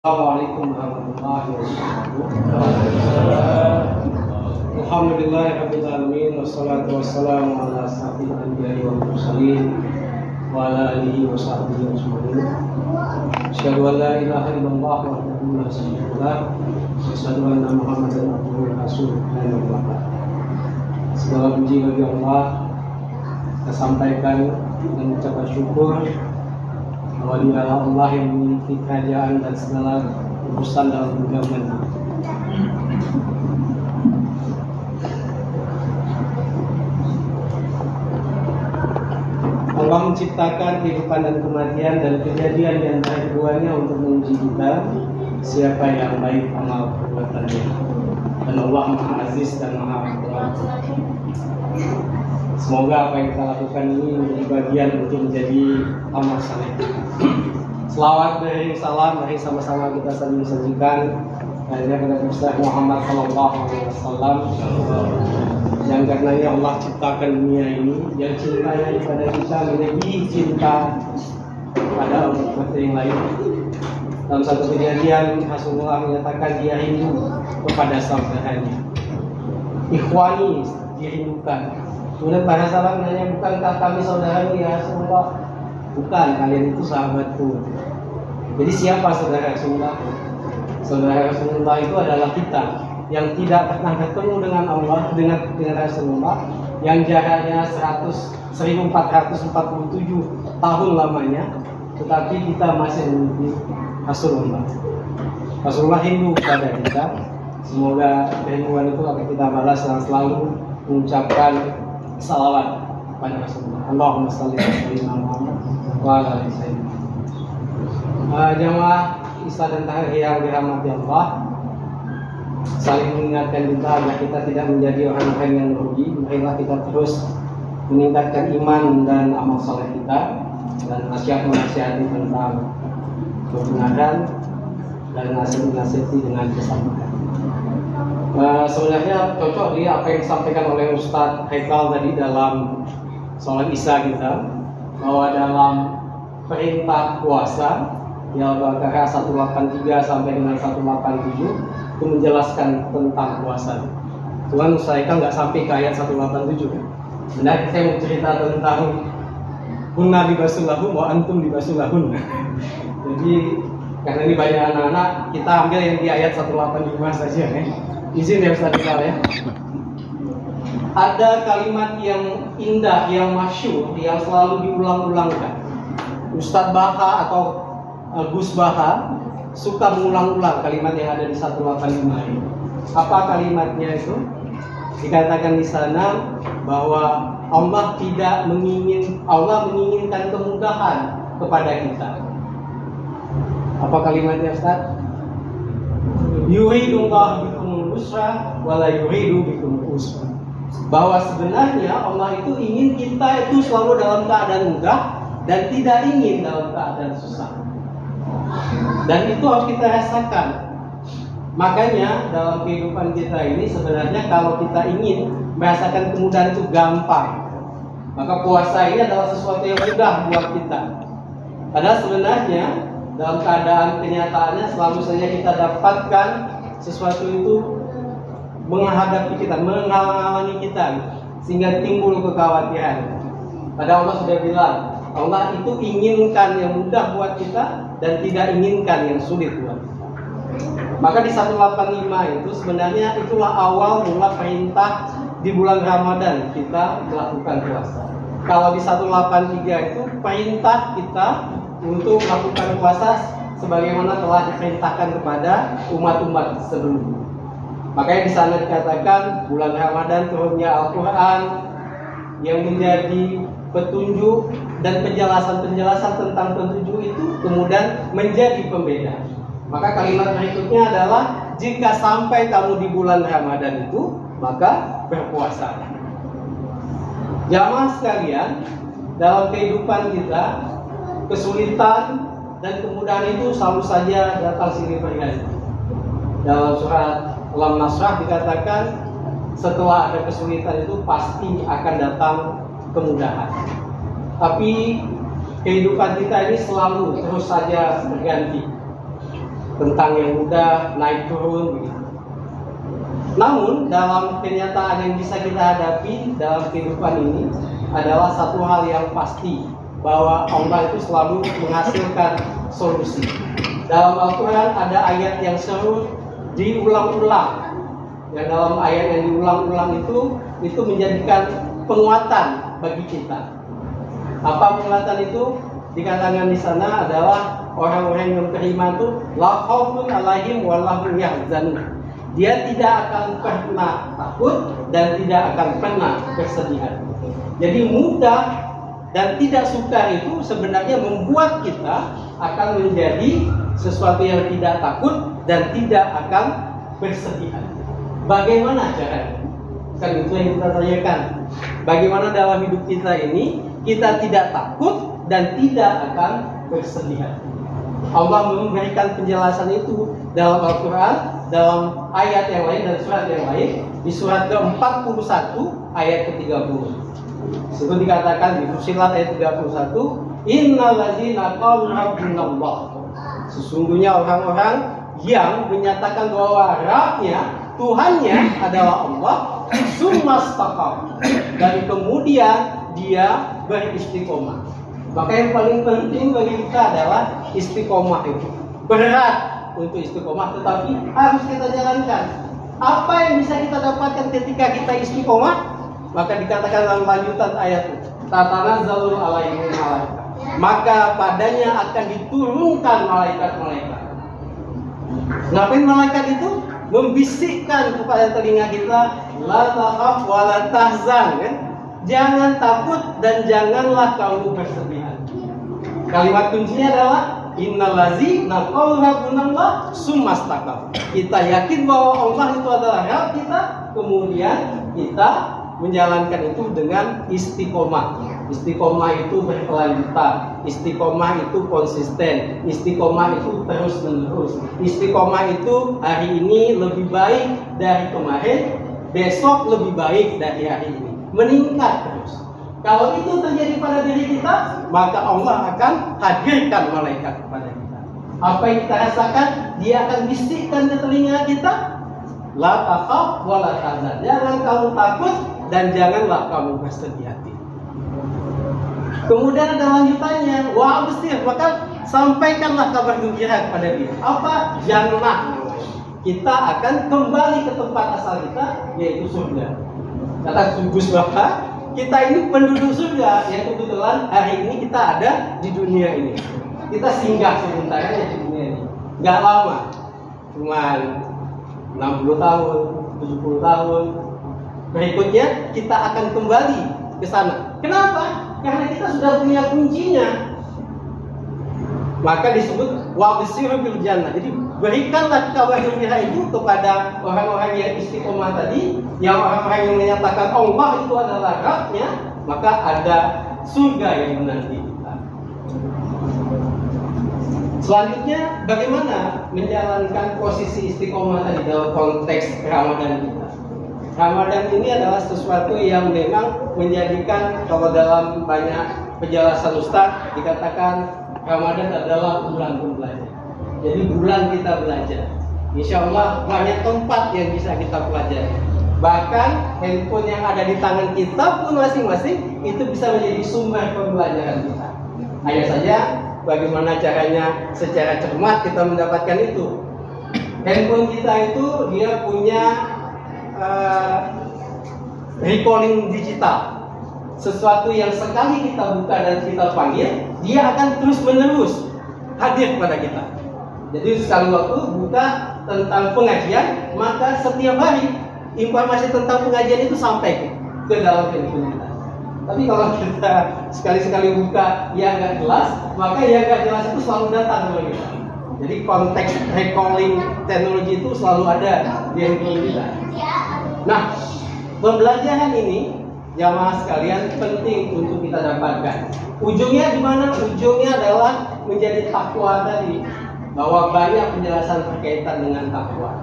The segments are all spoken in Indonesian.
Assalamualaikum warahmatullahi wabarakatuh. Alhamdulillahirabbil alamin wassalatu wassalamu ala asyrofil anbiya'i wal mursalin wa ala alihi wa sahbihi ajma'in. Asyhadu an la ilaha illallah wahdahu la syarika lah wa asyhadu anna Muhammadan abduhu wa rasuluh. Segala puji bagi Allah, kita sampaikan dan ucapan syukur bahwa dialah Allah yang memiliki kerajaan dan segala urusan dalam genggaman. Allah menciptakan kehidupan dan kematian dan kejadian di antara keduanya untuk menguji kita siapa yang baik amal perbuatannya. Dan Allah Maha Aziz dan Maha Pengampun. Semoga apa yang kita lakukan ini menjadi bagian untuk menjadi amal saleh. Selawat dan salam mari sama-sama kita saling sajikan kepada Nabi Muhammad SAW yang karenanya Allah ciptakan dunia ini, yang cintanya kepada kita melebihi cinta pada umat yang lain. Dalam satu kejadian Rasulullah menyatakan dia rindu kepada saudaranya. Ikhwani, dirindukan. Kemudian para sahabat menanya, bukankah kami saudaramu ya Rasulullah? Bukan, kalian itu sahabatku. Jadi siapa saudara Rasulullah? Saudara Rasulullah itu adalah kita yang tidak pernah ketemu dengan Allah, dengan Rasulullah, yang jaraknya 1447 tahun lamanya, tetapi kita masih memiliki Rasulullah. Rasulullah rindu kepada kita. Semoga kerinduan itu akan kita balas dan selalu mengucapkan salawat kepada Rasulullah. Allahumma shalli ala sayyidina Muhammad wa ala ali sayyidina. Jamaah Isya dan Tahir yang dirahmati Allah, saling mengingatkan kita agar kita tidak menjadi orang-orang yang merugi. Marilah kita terus meningkatkan iman dan amal saleh kita dan menasihati tentang kebenaran dan nasihati dengan kesabaran. Sebenarnya cocok di apa yang disampaikan oleh Ustadz Haikal tadi dalam sholat Isya kita, bahwa dalam perintah puasa di Al-Baqarah 183 sampai dengan 187 itu menjelaskan tentang puasa. Tuhan Ustadz Haikal nggak sampai ke ayat 187 kan? Benar, saya mau cerita tentang kunna libasulahum wa antum libasulahun. Jadi karena ini banyak anak-anak, kita ambil yang di ayat 185 saja ya. Izin ya Ustaz Haikal ya. Ada kalimat yang indah, yang masyhur, yang selalu diulang-ulangkan. Ustadz Baha atau Gus Baha suka mengulang-ulang kalimat yang ada di 185 ini. Apa kalimatnya itu? Dikatakan di sana bahwa Allah menginginkan kemudahan kepada kita. Apa kalimatnya Ustaz? Yuridullah bikumul usra wala yuridu bikumul usra. Bahwa sebenarnya Allah itu ingin kita itu selalu dalam keadaan mudah dan tidak ingin dalam keadaan susah. Dan itu harus kita rasakan. Makanya dalam kehidupan kita ini sebenarnya kalau kita ingin merasakan kemudahan itu gampang, maka puasa ini adalah sesuatu yang mudah buat kita. Padahal sebenarnya dalam keadaan kenyataannya selalu saja kita dapatkan sesuatu itu menghadapi kita, menghalangi kita, sehingga timbul kekhawatiran. Padahal Allah sudah bilang, Allah itu inginkan yang mudah buat kita dan tidak inginkan yang sulit buat kita. Maka di 185 itu sebenarnya itulah awal mula perintah di bulan Ramadan kita melakukan puasa. Kalau di 183 itu perintah kita untuk melakukan puasa sebagaimana telah diperintahkan kepada umat-umat sebelumnya. Makanya di sana dikatakan bulan Ramadan turunnya Al-Quran yang menjadi petunjuk dan penjelasan-penjelasan tentang petunjuk itu kemudian menjadi pembeda. Maka kalimat berikutnya adalah jika sampai kamu di bulan Ramadan itu maka berpuasa. Jamaah sekalian, dalam kehidupan kita kesulitan dan kemudahan itu selalu saja datang silih berganti. Dalam surat Al-Nasrah dikatakan setelah ada kesulitan itu pasti akan datang kemudahan. Tapi kehidupan kita ini selalu terus saja berganti. tentang yang mudah naik turun begitu. Namun dalam kenyataan yang bisa kita hadapi dalam kehidupan ini adalah satu hal yang pasti, bahwa Allah itu selalu menghasilkan solusi. Dalam Al-Quran ada ayat yang selalu diulang-ulang. Yang dalam ayat yang diulang-ulang itu menjadikan penguatan bagi kita. Apa penguatan itu? Dikatakan di sana adalah orang-orang yang beriman itu la khaufun 'alaihim wa la hum yahzanun. Dia tidak akan pernah takut dan tidak akan pernah kesedihan. Jadi mudah dan tidak sukar itu sebenarnya membuat kita akan menjadi sesuatu yang tidak takut dan tidak akan bersedihan. Bagaimana caranya? Kan itu yang kita tanyakan. Bagaimana dalam hidup kita ini kita tidak takut dan tidak akan bersedihan? Allah memberikan penjelasan itu dalam Al-Quran, dalam ayat yang lain dan surat yang lain. Di surat ke-41 ayat ke-30 itu dikatakan di Fussilat ayat 31, innal ladzina qalu rabbunallah, sesungguhnya orang-orang yang menyatakan bahwa Rabbnya, Tuhannya adalah Allah, sumastaqam, dan kemudian dia beristiqomah. Maka yang paling penting bagi kita adalah istiqomah itu. Berat untuk istiqomah, tetapi harus kita jalankan. Apa yang bisa kita dapatkan ketika kita istiqomah? Maka dikatakan dalam lanjutan ayat itu, tatanazzalu alaihim malaikat, maka padanya akan diturunkan malaikat-malaikat. Ngapain malaikat itu? Membisikkan kepada telinga kita, la takhaf wa la tahzan, kan? Jangan takut dan janganlah kamu bersedih. Kalimat kuncinya adalah innal ladzina qalu rabbunallah sumastaqam. Kita yakin bahwa Allah itu adalah Rabb kita, kemudian kita menjalankan itu dengan istiqomah. Istiqomah itu berkelanjutan, istiqomah itu konsisten, istiqomah itu terus menerus. Istiqomah itu hari ini lebih baik dari kemarin, besok lebih baik dari hari ini, meningkat terus. Kalau itu terjadi pada diri kita, maka Allah akan hadirkan malaikat kepada kita. Apa yang kita rasakan, dia akan bisikkan di telinga kita, la takhaf wa la tahzan. Jangan kamu takut dan janganlah kamu bersedih hati. Kemudian ada lanjutannya, wa absir, maka sampaikanlah kabar gembira kepada dia. Apa? Janganlah, kita akan kembali ke tempat asal kita, yaitu surga. Kata Gus Bapak, kita ini penduduk surga, yang kebetulan hari ini kita ada di dunia ini. Kita singgah sebentar aja di dunia ini, nggak lama, cuma 60 tahun, 70 tahun. Berikutnya kita akan kembali ke sana. Kenapa? Karena kita sudah punya kuncinya. Maka disebut wabshiru bil jannah. Jadi berikanlah kabar gembira itu kepada orang-orang yang istiqomah tadi, yang orang-orang yang menyatakan Allah itu adalah Rabbnya, maka ada surga yang menanti kita. Selanjutnya, bagaimana menjalankan posisi istiqomah tadi dalam konteks Ramadan kita? Ramadan ini adalah sesuatu yang memang menjadikan, kalau dalam banyak penjelasan Ustaz dikatakan Ramadan adalah bulan pembelajar. Jadi bulan kita belajar. Insya Allah banyak tempat yang bisa kita pelajari. Bahkan handphone yang ada di tangan kita pun masing-masing itu bisa menjadi sumber pembelajaran kita. Hanya saja bagaimana caranya secara cermat kita mendapatkan itu. Handphone kita itu dia punya recalling digital. Sesuatu yang sekali kita buka dan kita panggil, dia akan terus menerus hadir kepada kita. Jadi sekali waktu buka tentang pengajian, maka setiap hari informasi tentang pengajian itu sampai ke dalam handphone kita. Tapi kalau kita sekali-sekali buka yang nggak jelas, maka yang nggak jelas itu selalu datang kepada kita. Jadi konteks recalling teknologi itu selalu ada di handphone kita. Nah, pembelajaran ini jamaah sekalian penting untuk kita dapatkan. Ujungnya di mana? Ujungnya adalah menjadi takwa tadi, bahwa banyak penjelasan berkaitan dengan takwa.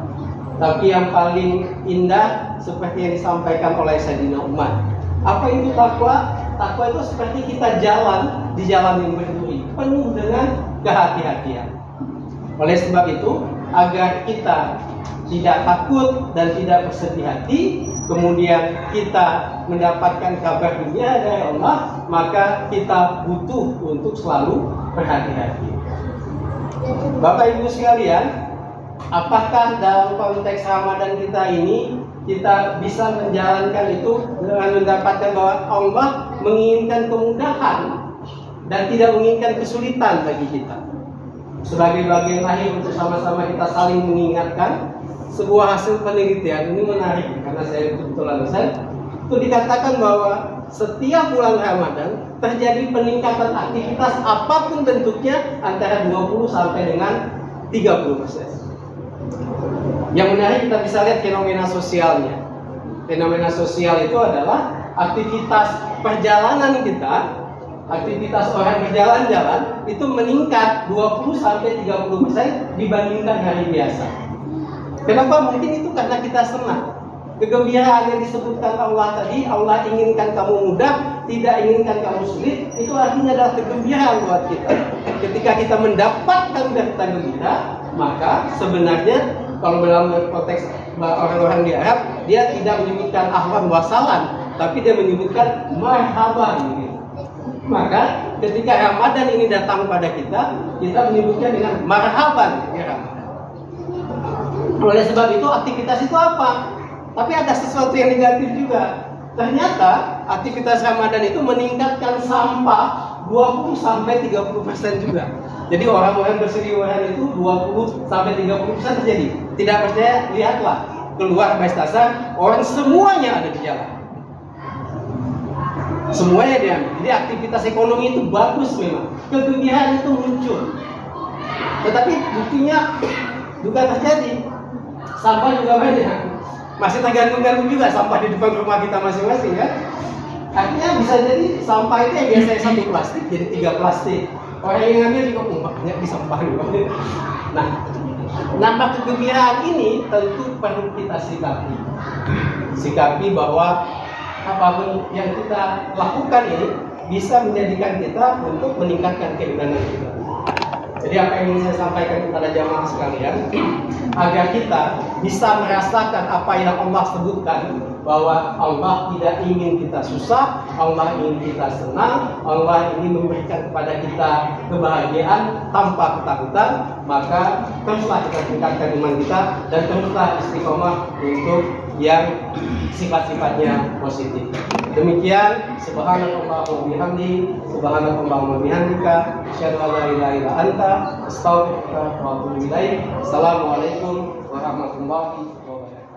Tapi yang paling indah seperti yang disampaikan oleh Sayyidina Umar. Apa itu takwa? Takwa itu seperti kita jalan di jalan yang berduri, penuh dengan kehati-hatian. Oleh sebab itu, agar kita tidak takut dan tidak bersedih hati, kemudian kita mendapatkan kabar dunia dari Allah, maka kita butuh untuk selalu berhati-hati. Bapak Ibu sekalian, apakah dalam konteks Ramadan kita ini kita bisa menjalankan itu dengan mendapatkan bahwa Allah menginginkan kemudahan dan tidak menginginkan kesulitan bagi kita? Sebagai bagian akhir untuk sama-sama kita saling mengingatkan, sebuah hasil penelitian ini menarik karena saya kebetulan itu dikatakan bahwa setiap bulan Ramadan terjadi peningkatan aktivitas apapun bentuknya antara 20 sampai dengan 30%. Yang menarik kita bisa lihat fenomena sosialnya. Fenomena sosial itu adalah aktivitas perjalanan kita, aktivitas orang berjalan-jalan itu meningkat 20 sampai 30% dibandingkan hari biasa. Kenapa? Mungkin itu karena kita senang. Kegembiraan yang disebutkan Allah tadi, Allah inginkan kamu mudah, tidak inginkan kamu sulit, itu artinya adalah kegembiraan buat kita. Ketika kita mendapatkan berita gembira, maka sebenarnya kalau dalam konteks orang-orang di Arab, dia tidak menyebutkan ahlan wasalan, tapi dia menyebutkan marhaban. Maka ketika Ramadan ini datang pada kita menyebutnya dengan marhaban ya Ramadan. Oleh sebab itu aktivitas itu apa? Tapi ada sesuatu yang negatif juga. Ternyata aktivitas Ramadan itu meningkatkan sampah 20 sampai 30% juga. Jadi orang-orang berseliweran itu 20 sampai 30% terjadi. Tidak percaya, lihatlah keluar Bastasa, orang semuanya ada di jalan. Semuanya diambil. Jadi aktivitas ekonomi itu bagus memang. Kegembiraan itu muncul. Tetapi buktinya juga terjadi. Sampah juga banyak. Masih tergantung-gantung juga sampah di depan rumah kita masing-masing kan. Artinya bisa jadi sampah itu yang biasanya 1 plastik jadi 3 plastik. Orang yang ngambil juga banyak di sampah juga. Nah, nampak kegembiraan ini tentu perlu kita sikapi. Sikapi bahwa apapun yang kita lakukan ini bisa menjadikan kita untuk meningkatkan keimanan kita. Jadi apa yang ingin saya sampaikan kepada jamaah sekalian, agar kita bisa merasakan apa yang Allah sebutkan, bahwa Allah tidak ingin kita susah, Allah ingin kita senang, Allah ingin memberikan kepada kita kebahagiaan tanpa ketakutan, maka teruslah kita tingkatkan iman kita dan teruslah istiqomah untuk yang sifat-sifatnya positif. Demikian, subhanallah wa bihamdi, subhanallah wa bihamdika, asyhadu an la ilaha illa anta, astaghfiruka wa atubu ilaik. Assalamualaikum warahmatullahi wabarakatuh.